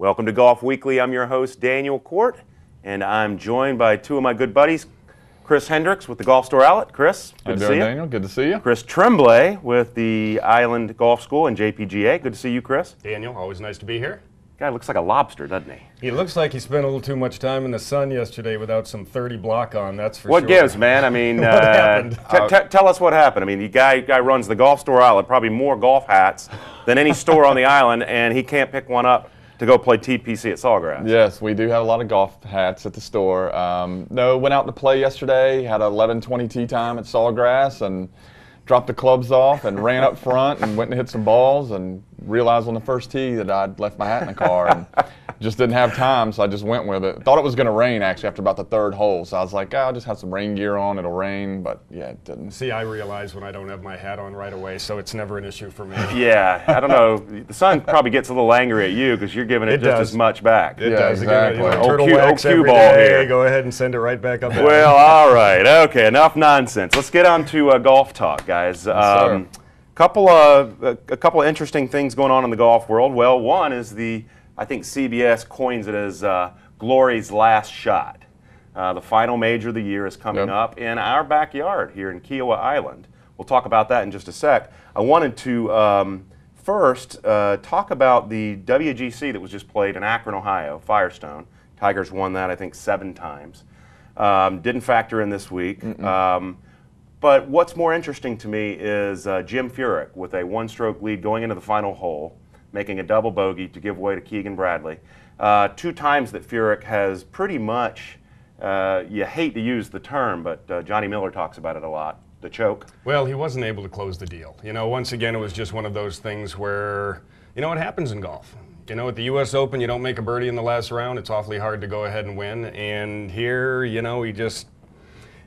Welcome to Golf Weekly. I'm your host, Daniel Cort, and I'm joined by two of my good buddies, Chris Hendrix with the Golf Store Outlet. Chris, good to see you. Daniel? Good to see you. Chris Tremblay with the Island Golf School and JPGA. Good to see you, Chris. Daniel, always nice to be here. Guy looks like a lobster, doesn't he? He looks like he spent a little too much time in the sun yesterday without some 30 block on, that's for sure. What gives, man? I mean, What happened? Tell us what happened. I mean, the guy runs the Golf Store Outlet, probably more golf hats than any store on the island, and he can't pick one up to go play TPC at Sawgrass. Yes, we do have a lot of golf hats at the store. No, went out to play yesterday, had an 11:20 tee time at Sawgrass, and dropped the clubs off and ran up front and went and hit some balls and realized on the first tee that I'd left my hat in the car and just didn't have time, so I just went with it. Thought it was going to rain actually after about the third hole, so I was like, I'll just have some rain gear on, it'll rain, but yeah, it didn't. See, I realize when I don't have my hat on right away, so it's never an issue for me. Yeah, I don't know. The sun probably gets a little angry at you because you're giving it just as much back. It Yeah, does. exactly. Again, Old turtle cue- wax old cue every ball day. here. Go ahead and send it right back up there. Well, all right. Okay, enough nonsense. Let's get on to golf talk, guys. sir. A couple of interesting things going on in the golf world. Well, one is I think CBS coins it as Glory's last shot. The final major of the year is coming up in our backyard here in Kiowa Island. We'll talk about that in just a sec. I wanted to first talk about the WGC that was just played in Akron, Ohio, Firestone. Tigers won that, I think, 7 times. Didn't factor in this week. But what's more interesting to me is Jim Furyk with a one-stroke lead going into the final hole, making a double bogey to give way to Keegan Bradley. 2 times that Furyk has pretty much, you hate to use the term, but Johnny Miller talks about it a lot, the choke. Well, he wasn't able to close the deal. You know, once again, it was just one of those things where, you know, what happens in golf. You know, at the U.S. Open, you don't make a birdie in the last round. It's awfully hard to go ahead and win. And here, you know, he just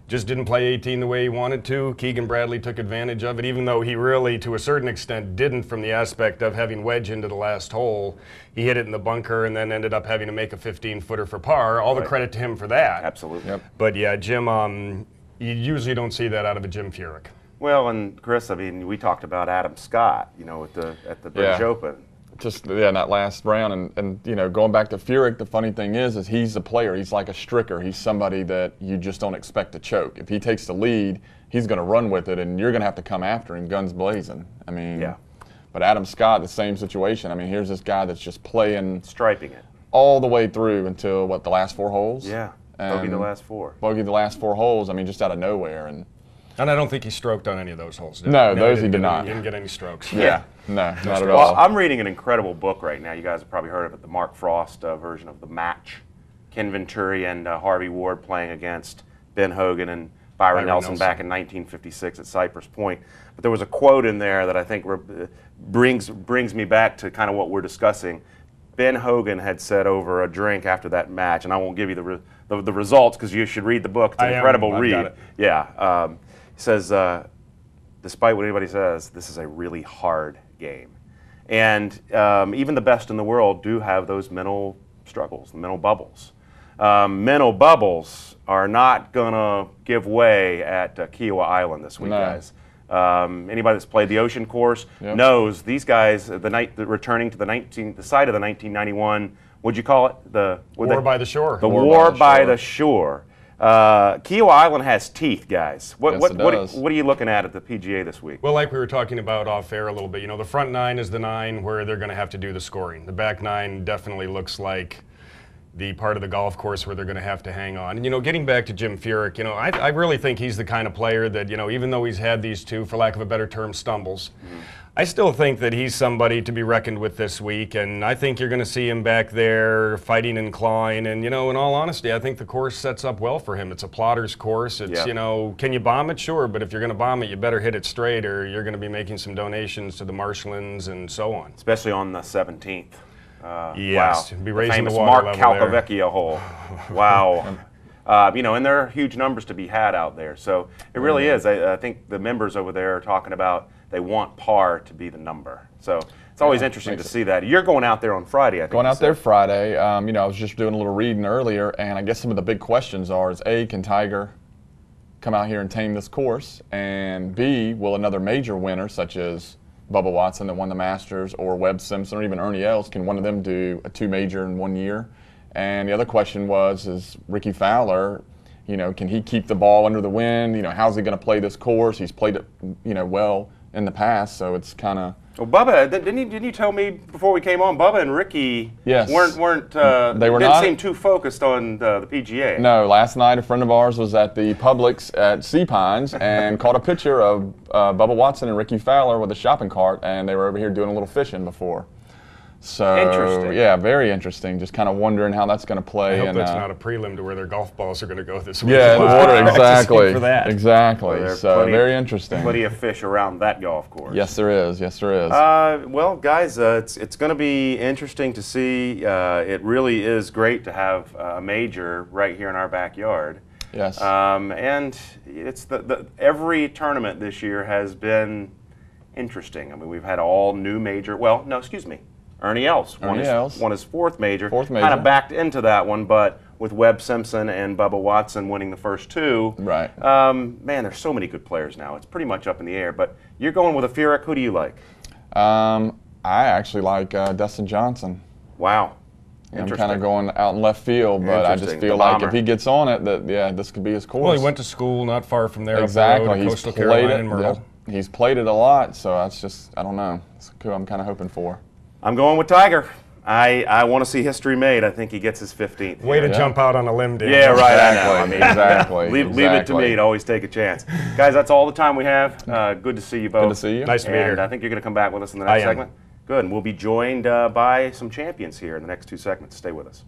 didn't play 18 the way he wanted to. Keegan Bradley took advantage of it, even though he really, to a certain extent, didn't from the aspect of having wedge into the last hole. He hit it in the bunker and then ended up having to make a 15-footer for par. All the credit to him for that. Absolutely. Yep. But yeah, Jim, you usually don't see that out of a Jim Furyk. Well, and Chris, I mean, we talked about Adam Scott, you know, at the British Open. Just in that last round, and you know, going back to Furyk, the funny thing is he's a player. He's like a stricker. He's somebody that you just don't expect to choke. If he takes the lead, he's going to run with it, and you're going to have to come after him, guns blazing. I mean, but Adam Scott, the same situation. I mean, here's this guy that's just playing, striping it all the way through until what, the last 4 holes? Yeah, bogey the last 4. Bogey the last 4 holes. I mean, just out of nowhere. And I don't think he stroked on any of those holes, did no, he? those he did not. He didn't get any strokes. Yeah, no, not at Well, all. I'm reading an incredible book right now. You guys have probably heard of it, the Mark Frost version of The Match. Ken Venturi and Harvey Ward playing against Ben Hogan and Byron Nelson back in 1956 at Cypress Point. But there was a quote in there that I think brings me back to kind of what we're discussing. Ben Hogan had said over a drink after that match, and I won't give you the results because you should read the book. It's an incredible read. Got it. Yeah. He says, despite what anybody says, this is a really hard game. And even the best in the world do have those mental struggles, mental bubbles. Mental bubbles are not going to give way at Kiowa Island this week, guys. Anybody that's played the Ocean Course knows these guys, returning to the site of the 1991, what'd you call it? War by the Shore. The War by the Shore. Kiowa Island has teeth, guys. What are you looking at the PGA this week? Well, like we were talking about off air a little bit, you know, the front 9 is the 9 where they're going to have to do the scoring. The back 9 definitely looks like the part of the golf course where they're going to have to hang on. And, you know, getting back to Jim Furyk, you know, I really think he's the kind of player that, you know, even though he's had these 2, for lack of a better term, stumbles, I still think that he's somebody to be reckoned with this week, and I think you're going to see him back there fighting and clawing. And, you know, in all honesty, I think the course sets up well for him. It's a plotter's course. It's, you know, can you bomb it? Sure, but if you're going to bomb it, you better hit it straight or you're going to be making some donations to the marshlands and so on. Especially on the 17th. Yes, wow. be raising the famous the water Mark level Calcavecchia hole. Wow. You know, and there are huge numbers to be had out there. So it really is. I think the members over there are talking about they want par to be the number. So it's always interesting to see that. You're going out there on Friday, I think. Going out there Friday. You know, I was just doing a little reading earlier, and I guess some of the big questions are, can Tiger come out here and tame this course? And B, will another major winner, such as Bubba Watson that won the Masters, or Webb Simpson, or even Ernie Els, can one of them do a 2 major in 1 year? And the other question is Ricky Fowler, can he keep the ball under the wind? How's he going to play this course? He's played it, well in the past, so it's kind of. Well, Bubba, didn't you tell me before we came on, Bubba and Ricky yes. didn't seem too focused on the PGA. No, last night a friend of ours was at the Publix at Sea Pines and caught a picture of Bubba Watson and Ricky Fowler with a shopping cart, and they were over here doing a little fishing before. So, interesting. Yeah, very interesting. Just kind of wondering how that's going to play. I hope that's not a prelim to where their golf balls are going to go this week. Yeah, in the water, exactly. For that. Exactly. Well, so very interesting. Plenty of fish around that golf course. Yes, there is. Yes, there is. Well, guys, it's going to be interesting to see. It really is great to have a major right here in our backyard. Yes. And it's every tournament this year has been interesting. I mean, we've had all new major. Well, no, excuse me. Ernie Els won his 4th major. Kind of backed into that one, but with Webb Simpson and Bubba Watson winning the first 2. Right. Man, there's so many good players now. It's pretty much up in the air. But you're going with a Furyk. Who do you like? I actually like Dustin Johnson. Wow. I'm kind of going out in left field, but I just feel like if he gets on it, this could be his course. Well, he went to school not far from there. Exactly. Up the road, Coastal Carolina and Myrtle. He's played it a lot, so that's just, I don't know. It's who I'm kind of hoping for. I'm going with Tiger. I want to see history made. I think he gets his 15th. Way to jump out on a limb, Dan. Yeah, right. Exactly. I mean, exactly. Leave it to me to always take a chance. Guys, that's all the time we have. Good to see you both. Good to see you. Nice to be here. And I think you're going to come back with us in the next segment. Good. And we'll be joined by some champions here in the next 2 segments. Stay with us.